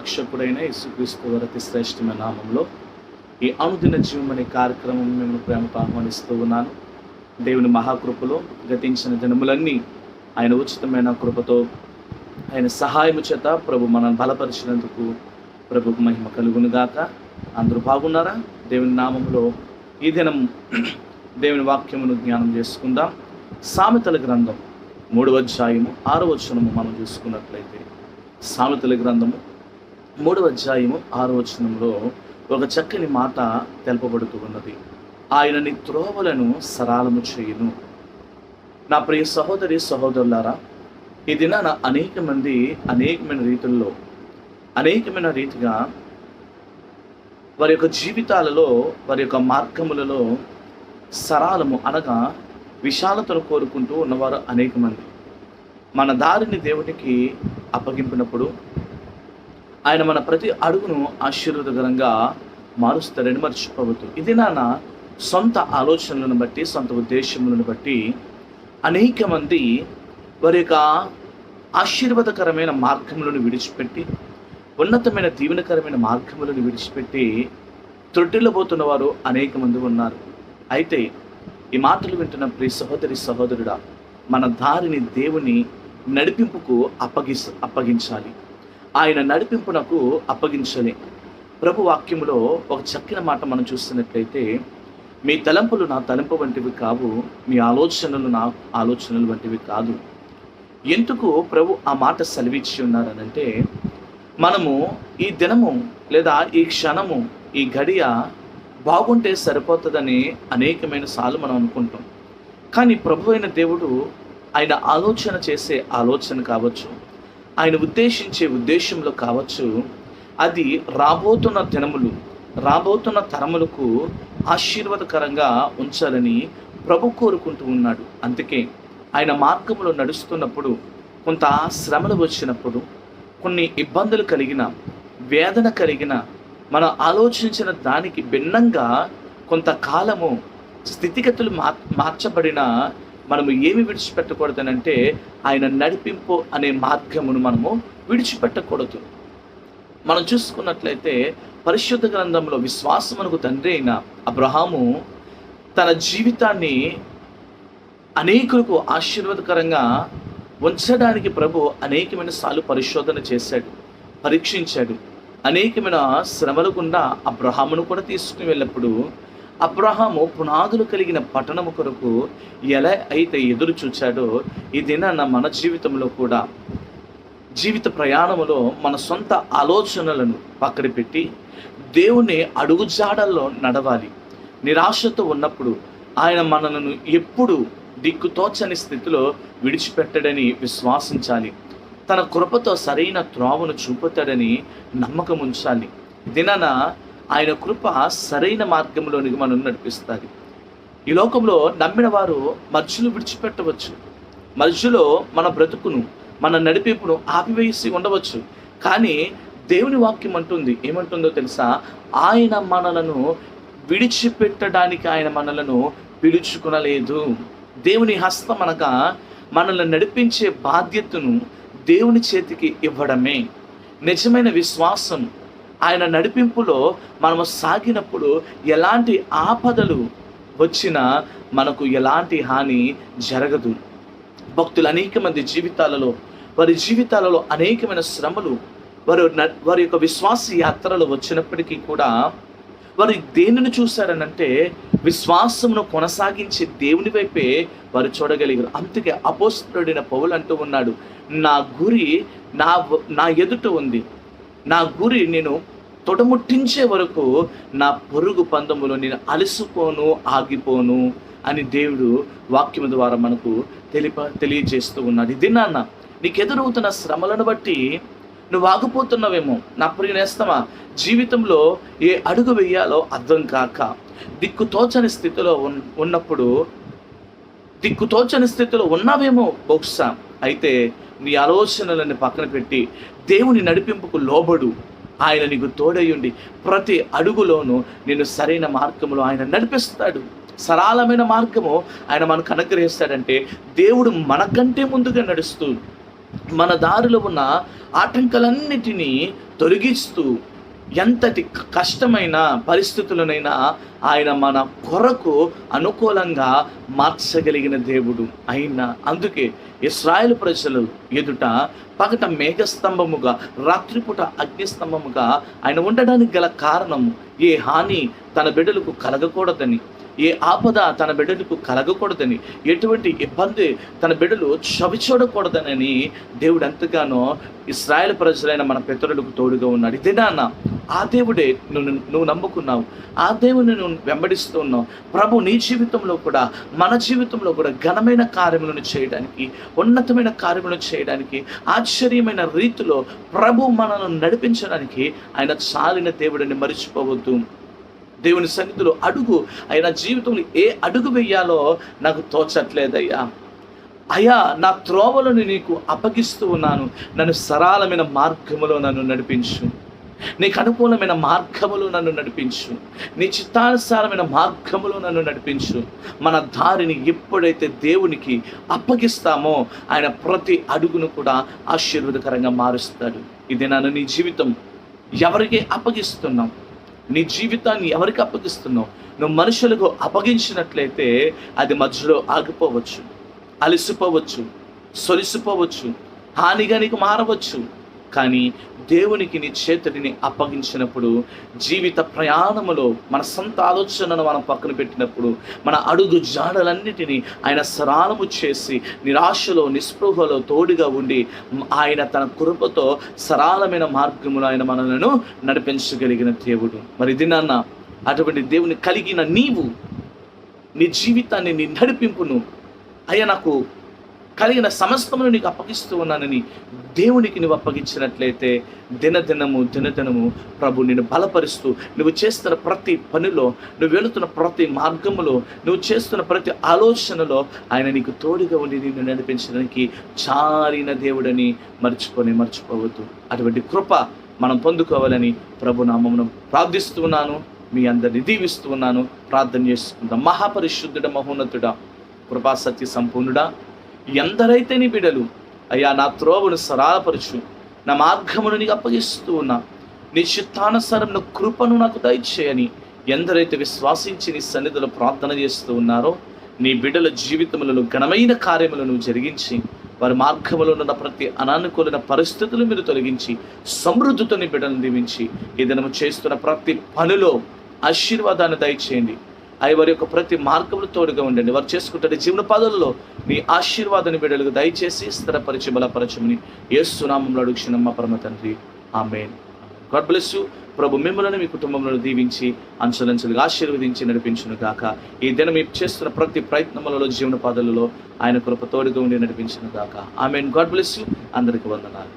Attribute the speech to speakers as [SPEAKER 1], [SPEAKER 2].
[SPEAKER 1] రక్షకుడైన యేసుక్రీస్తు వారి అతి శ్రేష్టమైన నామంలో ఈ అనుదిన జీవం అనే కార్యక్రమం మేము ప్రేమతో ఆహ్వానిస్తూ ఉన్నాను. దేవుని మహాకృపలో గతించిన దినములన్నీ ఆయన ఉచితమైన కృపతో ఆయన సహాయము చేత ప్రభు మనల్ని బలపరిచినందుకు ప్రభుకు మహిమ కలుగును గాక. అందరూ బాగున్నారా? దేవుని నామంలో ఈ దినం దేవుని వాక్యమును జ్ఞానం చేసుకుందాం. సామెతల గ్రంథం 3వ అధ్యాయము 6వ వచనము మనం చూసుకున్నట్లయితే, సామెతల గ్రంథము 3వ అధ్యాయము 6వ వచనంలో ఒక చక్కని మాట తెలుపబడుతూ ఉన్నది. ఆయన నీ త్రోవలను సరళము చేయును. నా ప్రియ సహోదరి సహోదరులారా, ఈ దినాన అనేకమైన రీతిగా వారి యొక్క జీవితాలలో, వారి యొక్క మార్గములలో సరళము అనగా విశాలతను కోరుకుంటూ ఉన్నవారు అనేక మంది. మన దారిని దేవునికి అప్పగింపినప్పుడు ఆయన మన ప్రతి అడుగును ఆశీర్వాదకరంగా మారుస్తారని మర్చిపోవద్దు. ఇది నాన్న సొంత ఆలోచనలను బట్టి, సొంత ఉద్దేశములను బట్టి అనేక మంది వారి యొక్క ఆశీర్వాదకరమైన మార్గములను విడిచిపెట్టి, ఉన్నతమైన దీవెనకరమైన మార్గములను విడిచిపెట్టి త్రొట్టిల్లబోతున్న వారు అనేక మంది ఉన్నారు. అయితే ఈ మాటలు వింటున్న ప్రియ సహోదరి సహోదరుడా, మన దారిని దేవుని నడిపింపుకు అప్పగించాలి. ఆయన నడిపింపునకు అప్పగించాలి. ప్రభు వాక్యములో ఒక చక్కని మాట మనం చూస్తున్నట్లయితే, మీ తలంపులు నా తలంపు వంటివి కావు, మీ ఆలోచనలు నా ఆలోచనలు వంటివి కాదు. ఎందుకు ప్రభు ఆ మాట సెలవిచ్చి ఉన్నారనంటే, మనము ఈ దినము లేదా ఈ క్షణము, ఈ గడియ బాగుంటే సరిపోతుందని అనేకమైన సార్లు మనం అనుకుంటాం. కానీ ప్రభు అయిన దేవుడు ఆయన ఆలోచన చేసే ఆలోచన కావచ్చు, ఆయన ఉద్దేశించే ఉద్దేశంలో కావచ్చు, అది రాబోతున్న దినములు, రాబోతున్న తరములకు ఆశీర్వాదకరంగా ఉంచాలని ప్రభు కోరుకుంటూ ఉన్నాడు. అందుకే ఆయన మార్గంలో నడుస్తున్నప్పుడు, కొంత శ్రమలు వచ్చినప్పుడు, కొన్ని ఇబ్బందులు కలిగిన, వేదన కలిగిన, మనం ఆలోచించిన దానికి భిన్నంగా కొంతకాలము స్థితిగతులు మార్చబడిన మనము ఏమి విడిచిపెట్టకూడదనంటే, ఆయన నడిపింపు అనే మార్గమును మనము విడిచిపెట్టకూడదు. మనం చూసుకున్నట్లయితే పరిశుద్ధ గ్రంథంలో విశ్వాసమునకు తండ్రి అయిన అబ్రహాము తన జీవితాన్ని అనేకులకు ఆశీర్వాదకరంగా ఉంచడానికి ప్రభు అనేకమైన సార్లు పరిశోధన చేశాడు, పరీక్షించాడు. అనేకమైన శ్రమల గుండా అబ్రహామును కూడా తీసుకుని వెళ్ళినప్పుడు, అబ్రహాము పునాదులు కలిగిన పట్టణము కొరకు ఎలా అయితే ఎదురు చూచాడో, ఈ దినాన మన జీవితంలో కూడా, జీవిత ప్రయాణములో మన సొంత ఆలోచనలను పక్కన పెట్టి దేవుని అడుగుజాడల్లో నడవాలి. నిరాశతో ఉన్నప్పుడు ఆయన మనలను ఎప్పుడు దిక్కుతోచని స్థితిలో విడిచిపెట్టడని విశ్వాసించాలి. తన కృపతో సరైన త్రోవను చూపుతాడని నమ్మకం ఉంచాలి. దినాన ఆయన కృప సరైన మార్గంలోనికి మనం నడిపిస్తుంది. ఈ లోకంలో నమ్మిన వారు మధ్యలో విడిచిపెట్టవచ్చు, మధ్యలో మన బ్రతుకును, మన నడిపింపును ఆపివేసి ఉండవచ్చు. కానీ దేవుని వాక్యం అంటుంది, ఏమంటుందో తెలుసా? ఆయన మనలను విడిచిపెట్టడానికి ఆయన మనలను పిలుచుకునలేదు. దేవుని హస్తం అనగా మనల్ని నడిపించే బాధ్యతను దేవుని చేతికి ఇవ్వడమే నిజమైన విశ్వాసం. ఆయన నడిపింపులో మనము సాగినప్పుడు ఎలాంటి ఆపదలు వచ్చినా మనకు ఎలాంటి హాని జరగదు. భక్తులు అనేక మంది వారి జీవితాలలో అనేకమైన శ్రమలు, వారి యొక్క విశ్వాస యాత్రలు వచ్చినప్పటికీ కూడా వారు దేనిని చూశారనంటే, విశ్వాసమును కొనసాగించే దేవుని వైపే వారు చూడగలిగారు. అందుకే అపోస్తలుడైన పౌలు అంటూ ఉన్నాడు, నా గురి నా ఎదుట ఉంది, నా గురి నేను తొడముట్టించే వరకు నా పొరుగు పందములో నేను అలసిపోను, ఆగిపోను అని దేవుడు వాక్యము ద్వారా మనకు తెలియజేస్తూ ఉన్నాడు. ఇది నాన్న, నీకు ఎదురవుతున్న శ్రమలను బట్టి నువ్వు ఆగిపోతున్నావేమో. నా ప్రియ నేస్తమా, జీవితంలో ఏ అడుగు వేయాలో అర్థం కాక దిక్కుతోచని స్థితిలో ఉన్నావేమో బహుశా. అయితే నీ ఆలోచనలను పక్కన పెట్టి దేవుని నడిపింపుకు లోబడు. ఆయన నీకు తోడయ్యుండి ప్రతి అడుగులోనూ నేను సరైన మార్గంలో ఆయన నడిపిస్తాడు. సరళమైన మార్గము ఆయన మనకు అనుగ్రహిస్తాడంటే, దేవుడు మనకంటే ముందుగా నడుస్తూ మన దారిలో ఉన్న ఆటంకాలన్నిటినీ తొలగిస్తూ ఎంతటి కష్టమైన పరిస్థితులనైనా ఆయన మన కొరకు అనుకూలంగా మార్చగలిగిన దేవుడు అయినా. అందుకే ఇశ్రాయేలు ప్రజలు ఎదుట పగట మేఘస్తంభముగా, రాత్రిపూట అగ్నిస్తంభముగా ఆయన ఉండడానికి గల కారణం ఏ హాని తన బిడ్డలకు కలగకూడదని, ఏ ఆపద తన బిడ్డలకు కలగకూడదని, ఎటువంటి ఇబ్బంది తన బిడ్డలు చవిచూడకూడదనని దేవుడు ఎంతగానో ఇశ్రాయేలు ప్రజలైన మన పితరులకు తోడుగా ఉన్నాడు. ఇదే నాన్న, ఆ దేవుడే నువ్వు నమ్ముకున్నావు, ఆ దేవుని నువ్వు వెంబడిస్తూ ఉన్నావు. ప్రభు నీ జీవితంలో కూడా, మన జీవితంలో కూడా ఘనమైన కార్యములను చేయడానికి, ఉన్నతమైన కార్యములను చేయడానికి, ఆశ్చర్యమైన రీతిలో ప్రభు మనల్ని నడిపించడానికి ఆయన చాలిన దేవుడిని మరిచిపోవద్దు. దేవుని సన్నిధిలో అడుగు, ఆయన జీవితంలో ఏ అడుగు వెయ్యాలో నాకు తోచట్లేదయ్యా, అయ్యా నా త్రోవలను నీకు అప్పగిస్తూ ఉన్నాను, నన్ను సరళమైన మార్గములో నన్ను నడిపించు, నీకు అనుకూలమైన మార్గములో నన్ను నడిపించు, నీ చిత్తానుసారమైన మార్గములో నన్ను నడిపించు. మన దారిని ఎప్పుడైతే దేవునికి అప్పగిస్తామో ఆయన ప్రతి అడుగును కూడా ఆశీర్వాదకరంగా మారుస్తాడు. ఇది నన్ను నీ జీవితం ఎవరికి అప్పగిస్తున్నావు, నీ జీవితాన్ని ఎవరికి అప్పగిస్తున్నావు? నువ్వు మనుషులకు అప్పగించినట్లయితే అది మధ్యలో ఆగిపోవచ్చు, అలసిపోవచ్చు, సొలిసిపోవచ్చు, హానిగా నీకు మారవచ్చు. కానీ దేవునికి నీ చేతుడిని అప్పగించినప్పుడు జీవిత ప్రయాణములో మన సొంత ఆలోచనను మనం పక్కన పెట్టినప్పుడు మన అడుగు జాడలన్నిటినీ ఆయన సరళము చేసి నిరాశలో నిస్పృహలో తోడుగా ఉండి ఆయన తన కృపతో సరళమైన మార్గములో ఆయన మనలను నడిపించగలిగిన దేవుడు. మరి ఇది నాన్న, అటువంటి దేవుని కలిగిన నీవు నీ జీవితాన్ని, నీ నడిపింపును అయ్యా నాకు కలిగిన సమస్తమును నీకు అప్పగిస్తూ ఉన్నానని దేవునికి నువ్వు అప్పగించినట్లయితే దినదినము ప్రభు నిన్ను బలపరుస్తూ, నువ్వు చేస్తున్న ప్రతి పనిలో, నువ్వు వెళుతున్న ప్రతి మార్గములో, నువ్వు చేస్తున్న ప్రతి ఆలోచనలో ఆయన నీకు తోడుగా ఉండి నిన్ను నడిపించడానికి చాలిన దేవుడని మర్చిపోవద్దు. అటువంటి కృప మనం పొందుకోవాలని ప్రభు నామమున ప్రార్థిస్తున్నాను. మీ అందరిని దీవిస్తూ ఉన్నాను. ప్రార్థన చేసుకుందాం. మహాపరిశుద్ధుడ, మహోన్నతుడా, కృపా సత్య సంపూర్ణుడా, ఎందరైతే నీ బిడ్డలు అయ్యా నా త్రోవను సరళపరచు, నా మార్గమును నీకు అప్పగిస్తూ ఉన్నా, నీ చిత్తానుసారం కృపను నాకు దయచేయని ఎందరైతే విశ్వాసించి నీ సన్నిధిలో ప్రార్థన చేస్తూ ఉన్నారో నీ బిడ్డల జీవితములలో ఘనమైన కార్యములను జరిగించి వారి మార్గములో ఉన్న ప్రతి అనానుకూలమైన పరిస్థితులు మీరు తొలగించి సమృద్ధితో నీ బిడ్డలను దీవించి ఈ దినము చేస్తున్న ప్రతి పనిలో ఆశీర్వాదాన్ని దయచేయండి. అవి వారి యొక్క ప్రతి మార్గములు తోడుగా ఉండండి. వారు చేసుకుంటే జీవన పాదలలో నీ ఆశీర్వాదాన్ని బిడ్డలకు దయచేసి స్థిరపరిచి బలపరచమని యేసు నామములో అడుగుచున్నాం మా పరమ తండ్రి, ఆమేన్. God bless you. ప్రభు మిమ్మల్ని మీ కుటుంబంలో దీవించి అంచెలంచెలుగా ఆశీర్వదించి నడిపించును గాక. ఈ దినం మీరు చేస్తున్న ప్రతి ప్రయత్నములలో జీవన పాదలలో ఆయన కృప తోడుగా ఉండి నడిపించును గాక. ఆమేన్. God bless you. అందరికీ వందనాలు.